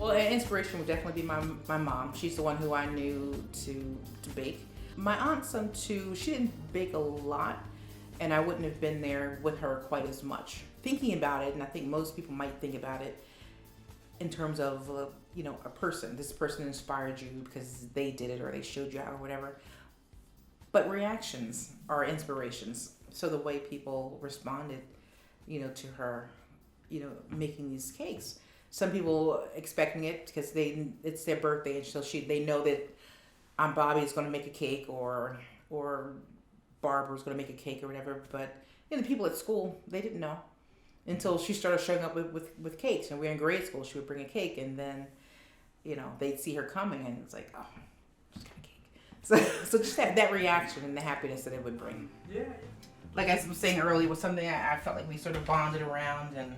Well, an inspiration would definitely be my mom. She's the one who I knew to bake. My aunt, some too, she didn't bake a lot, and I wouldn't have been there with her quite as much. Thinking about it, and I think most people might think about it in terms of, a person. This person inspired you because they did it or they showed you how or whatever. But reactions are inspirations. So the way people responded, to her, making these cakes. Some people expecting it because it's their birthday, and so they know that Aunt Bobby is going to make a cake or Barbara's going to make a cake or whatever. But the people at school, they didn't know until she started showing up with cakes. And we were in grade school. She would bring a cake, and then they'd see her coming, and it's like, oh, she's got a cake. So just that reaction and the happiness that it would bring. Yeah. Like I was saying earlier, was something I felt like we sort of bonded around, and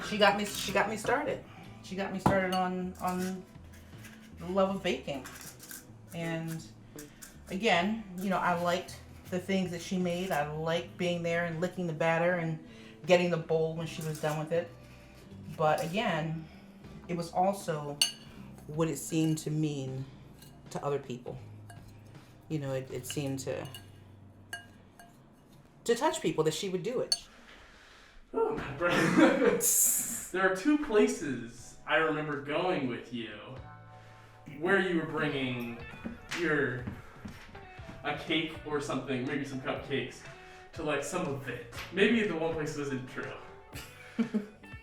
she got me started. She got me started on the love of baking. And again, I liked the things that she made. I liked being there and licking the batter and getting the bowl when she was done with it. But again, it was also what it seemed to mean to other people. It seemed to touch people that she would do it. Oh, my brother. There are two places I remember going with you where you were bringing a cake or something, maybe some cupcakes, to like some event. Maybe the one place wasn't true.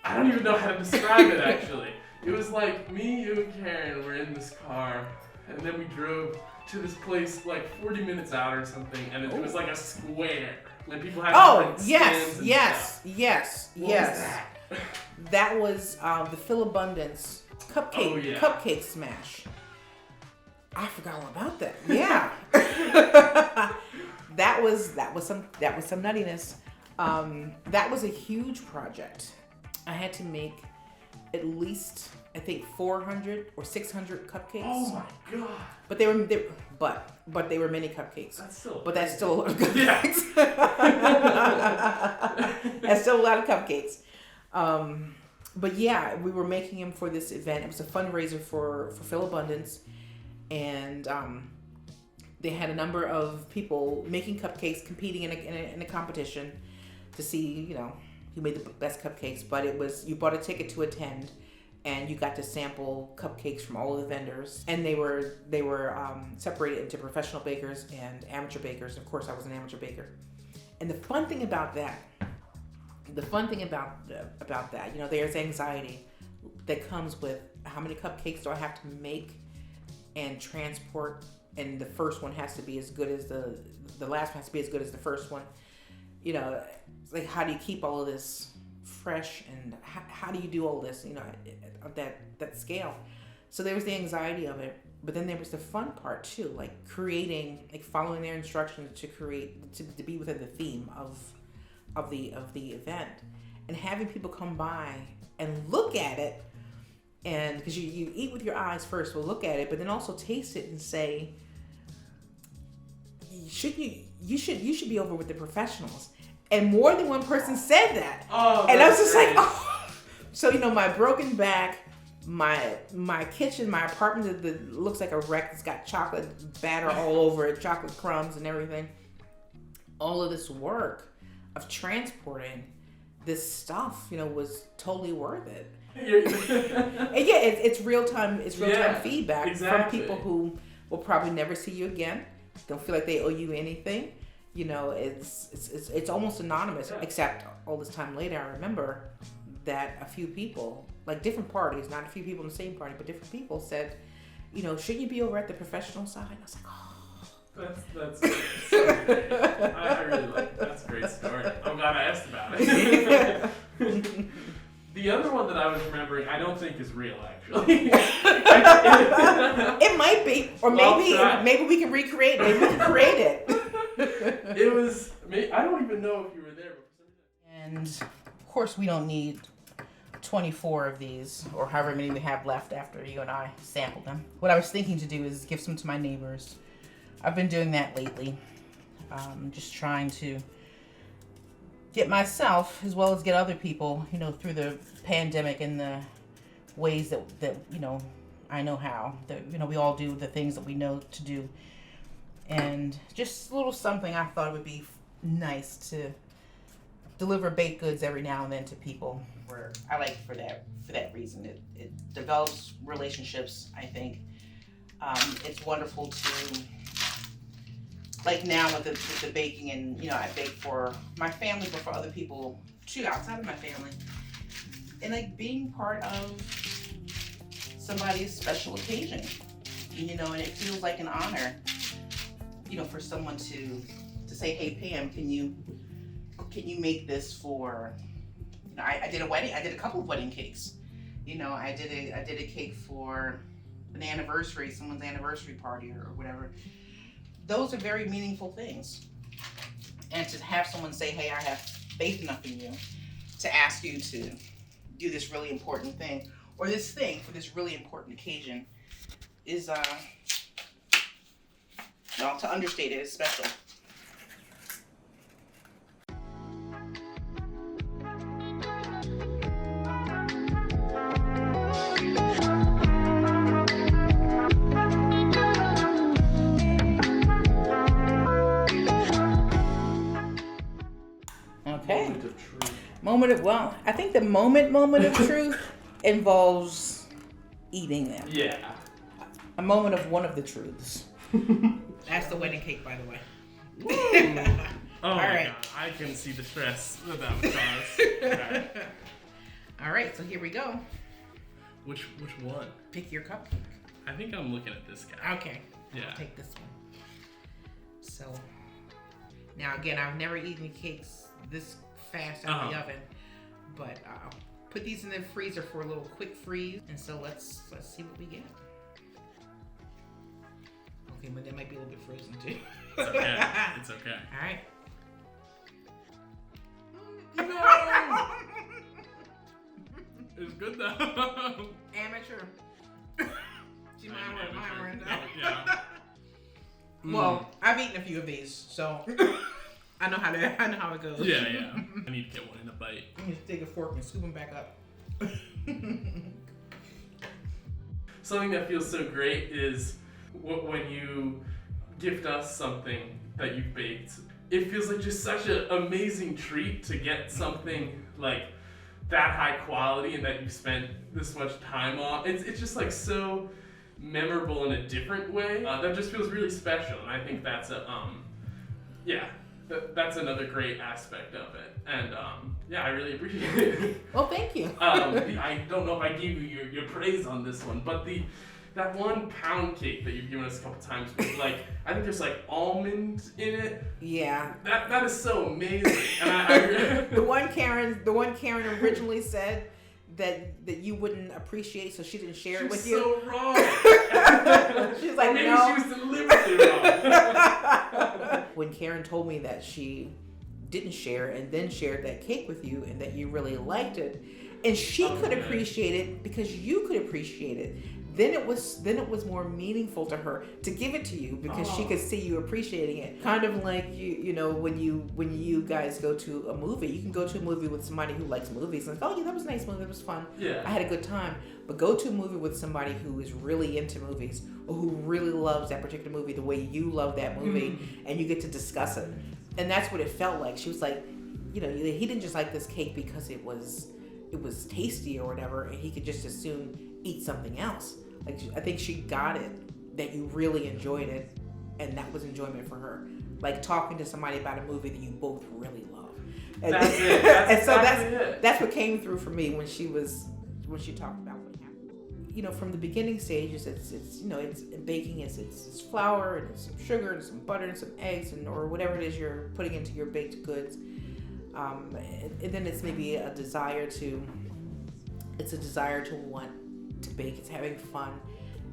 I don't even know how to describe it actually. It was like me, you, and Karen were in this car, and then we drove to this place like 40 minutes out or something, and it was like a square. Like people had yes. What was that? That was the Philabundance cupcake smash. I forgot all about that. Yeah. that was some nuttiness. That was a huge project. I had to make at least, I think, 400 or 600 cupcakes. Oh my god! But they were mini cupcakes. That's still a lot of cupcakes. That's still a lot of cupcakes. But yeah, we were making them for this event. It was a fundraiser for Philabundance, and they had a number of people making cupcakes, competing in a competition to see, who made the best cupcakes. But it was, you bought a ticket to attend, and you got to sample cupcakes from all of the vendors, and they were separated into professional bakers and amateur bakers. Of course, I was an amateur baker. And the fun thing about that, there's anxiety that comes with how many cupcakes do I have to make and transport, and the first one has to be as good as the last one has to be as good as the first one. It's like, how do you keep all of this fresh, and how do you do all this, of that scale? So there was the anxiety of it, but then there was the fun part too, like creating, like following their instructions to be within the theme of the event, and having people come by and look at it, and because you eat with your eyes first, we'll look at it, but then also taste it and say, you should be over with the professionals. And more than one person said that. Oh, and I was just like, oh. So, my broken back, my kitchen, my apartment that looks like a wreck. It's got chocolate batter all over it, chocolate crumbs and everything. All of this work of transporting this stuff, was totally worth it. And yeah, it's real time. It's real time feedback from people who will probably never see you again. Don't feel like they owe you anything. It's almost anonymous. Except all this time later, I remember that a few people, like different parties, not a few people in the same party, but different people said, shouldn't you be over at the professional side? I was like, oh. That's so great. I really like that. That's a great story. I'm glad I asked about it. The other one that I was remembering, I don't think is real, actually. It might be, or maybe we can recreate it. Maybe we can create it. It was, I don't even know if you were there. And of course, we don't need 24 of these, or however many we have left after you and I sampled them. What I was thinking to do is give some to my neighbors. I've been doing that lately. Just trying to get myself as well as get other people, through the pandemic and the ways that I know how. That we all do the things that we know to do, and just a little something I thought it would be nice to deliver baked goods every now and then to people. Where I like for that reason. It develops relationships. I think it's wonderful to. Like now with the baking, and I bake for my family, but for other people too outside of my family, and like being part of somebody's special occasion, and it feels like an honor, for someone to say, hey Pam, can you make this for, I did a wedding, I did a couple of wedding cakes, I did a cake for an anniversary, someone's anniversary party or whatever. Those are very meaningful things. And to have someone say, hey, I have faith enough in you to ask you to do this really important thing, or this thing for this really important occasion, is, to understate it, is special. I think the moment of truth involves eating them. Yeah. A moment of one of the truths. That's the wedding cake, by the way. Oh my God, I can see the stress that would cause. All right, so here we go. Which one? Pick your cupcake. I think I'm looking at this guy. Okay. Yeah. I'll take this one. So, now again, I've never eaten cakes this fast out of the oven, but I'll put these in the freezer for a little quick freeze, and so let's see what we get. Okay, but that might be a little bit frozen too. It's okay. It's okay. All right. No. It's good though. Amateur. See, mine were Yeah. Well, I've eaten a few of these, so I know how it goes. Yeah. I need to get one in a bite. You just take a fork and scoop them back up. Something that feels so great is when you gift us something that you've baked. It feels like just such an amazing treat to get something like that high quality and that you spent this much time on. It's just like so memorable in a different way. That just feels really special, and I think that's that's another great aspect of it. And I really appreciate it. Well, thank you. I don't know if I gave you your praise on this one, but that one pound cake that you've given us a couple times with, like, I think there's like almond in it. Yeah. That is so amazing. And the one Karen originally said that you wouldn't appreciate, so she didn't share it with you. So wrong. She's like, maybe no. she was deliberately wrong. When Karen told me that she didn't share and then shared that cake with you and that you really liked it, and she could appreciate it because you could appreciate it, then it was more meaningful to her to give it to you because she could see you appreciating it. Kind of like when you guys go to a movie, you can go to a movie with somebody who likes movies and like, oh yeah, that was a nice movie, that was fun. Yeah. I had a good time. But go to a movie with somebody who is really into movies or who really loves that particular movie the way you love that movie, and you get to discuss it. And that's what it felt like. She was like, he didn't just like this cake because it was tasty or whatever, and he could just as soon eat something else. Like, I think she got it, that you really enjoyed it, and that was enjoyment for her. Like talking to somebody about a movie that you both really love. And that's it. That's what came through for me when she talked about what happened. From the beginning stages, it's baking. It's flour and it's some sugar and some butter and some eggs or whatever it is you're putting into your baked goods. And then it's maybe a desire to want to bake. It's having fun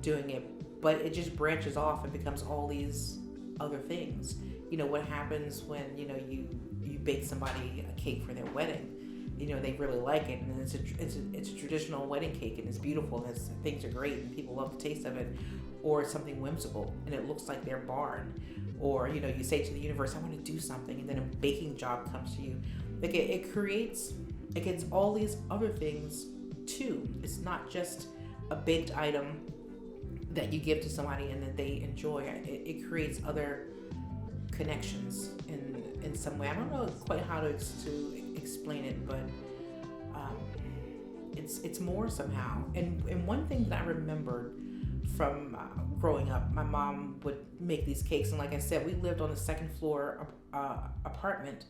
doing it, but it just branches off and becomes all these other things. What happens when you bake somebody a cake for their wedding? They really like it, and it's a traditional wedding cake, and it's beautiful, and things are great, and people love the taste of it. Or it's something whimsical, and it looks like their barn. Or you say to the universe, I want to do something, and then a baking job comes to you Like it gets all these other things too. It's not just a baked item that you give to somebody and that they enjoy. It creates other connections in some way. I don't know quite how to explain it, but it's more somehow. And one thing that I remembered from growing up, my mom would make these cakes, and like I said, we lived on the second floor apartment,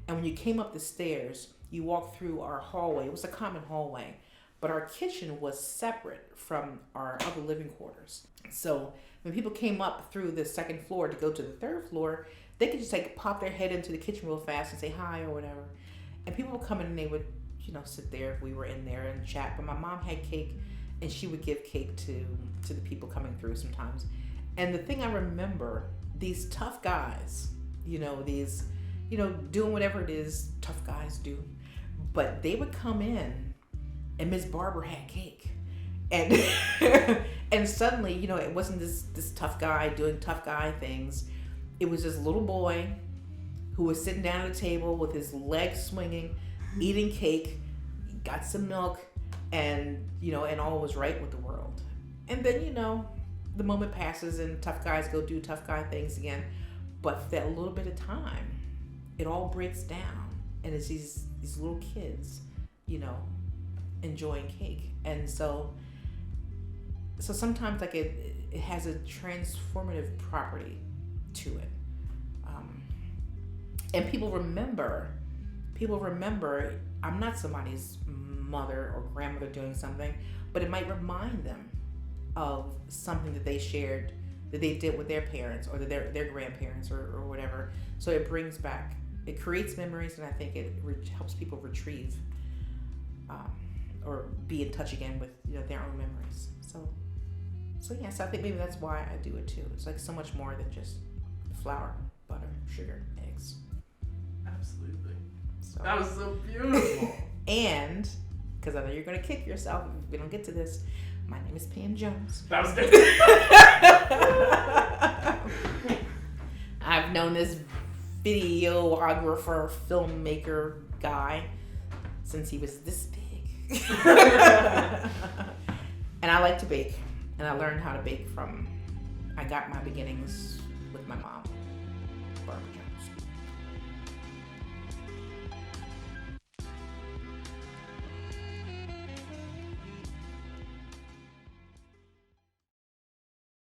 and when you came up the stairs, you walked through our hallway. It was a common hallway, but our kitchen was separate from our other living quarters. So when people came up through the second floor to go to the third floor, they could just like pop their head into the kitchen real fast and say hi or whatever. And people would come in and they would, sit there if we were in there and chat. But my mom had cake, and she would give cake to the people coming through sometimes. And the thing I remember, these tough guys, doing whatever it is tough guys do, but they would come in, and Miss Barber had cake, and and suddenly, it wasn't this tough guy doing tough guy things. It was this little boy who was sitting down at a table with his legs swinging, eating cake, got some milk, and and all was right with the world. And then the moment passes and tough guys go do tough guy things again, but for that little bit of time, it all breaks down, and it's these little kids, enjoying cake. And so sometimes like it has a transformative property to it, and people remember. I'm not somebody's mother or grandmother doing something, but it might remind them of something that they shared, that they did with their parents or their grandparents or whatever. So it brings back, it creates memories, and I think it helps people retrieve or be in touch again with their own memories. So yes, I think maybe that's why I do it too. It's like so much more than just flour, butter, sugar, eggs. Absolutely. So. That was so beautiful. And because I know you're gonna kick yourself if we don't get to this, my name is Pam Jones. That was good. I've known this videographer, filmmaker guy since he was this big. And I like to bake, and I learned how to bake I got my beginnings with my mom, Barbara Jones.